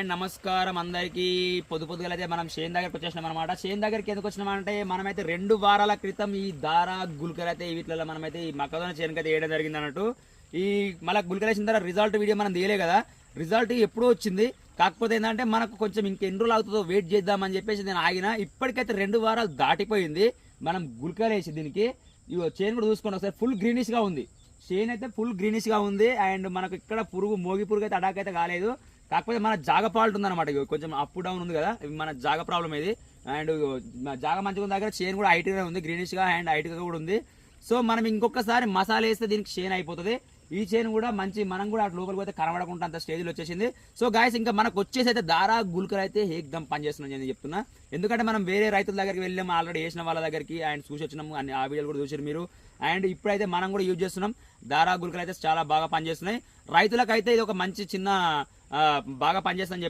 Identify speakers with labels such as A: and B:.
A: నమస్కారం అందరికీ. పొద్దుగల అయితే మనం షేన్ దగ్గరికి వచ్చేసినాం అనమాట. షేన్ దగ్గరికి ఎందుకు వచ్చినామంటే మనమైతే 2 వారాల క్రితం ఈ దారా గుల్కర్ అయితే వీటిలో మనమైతే ఈ మొక్కజొన్న చేనుకి అయితే వేయడం జరిగింది అన్నట్టు. ఈ మళ్ళీ గుల్కర్ వేసిన తర్వాత రిజల్ట్ వీడియో మనం తీయలే కదా, రిజల్ట్ ఎప్పుడూ వచ్చింది. కాకపోతే ఏంటంటే మనకు కొంచెం ఇంకెన్ని రోజులు అవుతుందో వెయిట్ చేద్దామని చెప్పేసి నేను ఆగిన. ఇప్పటికైతే 2 వారాలు దాటిపోయింది మనం గుల్కర్ వేసి దీనికి. ఇవో చేను కూడా చూసుకోండి ఒకసారి, ఫుల్ గ్రీనిష్ గా ఉంది. చేను అయితే ఫుల్ గ్రీనిష్ గా ఉంది. అండ్ మనకు ఇక్కడ మోగి పురుగు అయితే అటాక్ అయితే కాలేదు. కాకపోతే మన జాగ ఫాల్ట్ ఉందన్నమాట. కొంచెం అప్ డౌన్ ఉంది కదా, మన జాగ ప్రాబ్లం ఇది. అండ్ జాగ మంచిగా ఉంది, దగ్గర చేను కూడా హైట్ గా ఉంది, గ్రీనిష్ గా అండ్ హైట్ గా కూడా ఉంది. సో మనం ఇంకొకసారి మసాలా వేస్తే దీనికి చేను అయిపోతుంది. ఈ చేను కూడా మంచి, మనం కూడా అటు లోపలికి పోతే కనబడకుండా అంత స్టేజ్లో వచ్చేసింది. సో గాయస్, ఇంకా మనకు వచ్చేసి అయితే దారా గుల్కర్ అయితే ఏకదం పనిచేస్తున్నాం నేను చెప్తున్నా. ఎందుకంటే మనం వేరే రైతుల దగ్గరికి వెళ్ళాము, ఆల్రెడీ వేసిన వాళ్ళ దగ్గరికి అండ్ చూసి వచ్చినాము, అన్ని ఆ వీడియోలు కూడా చూసారు మీరు. అండ్ ఇప్పుడైతే మనం కూడా యూజ్ చేస్తున్నాం. దారా గుల్కర్ అయితే చాలా బాగా పనిచేస్తున్నాయి. రైతులకైతే ఇది ఒక మంచి చిన్న బాగా పనిచేస్తుందని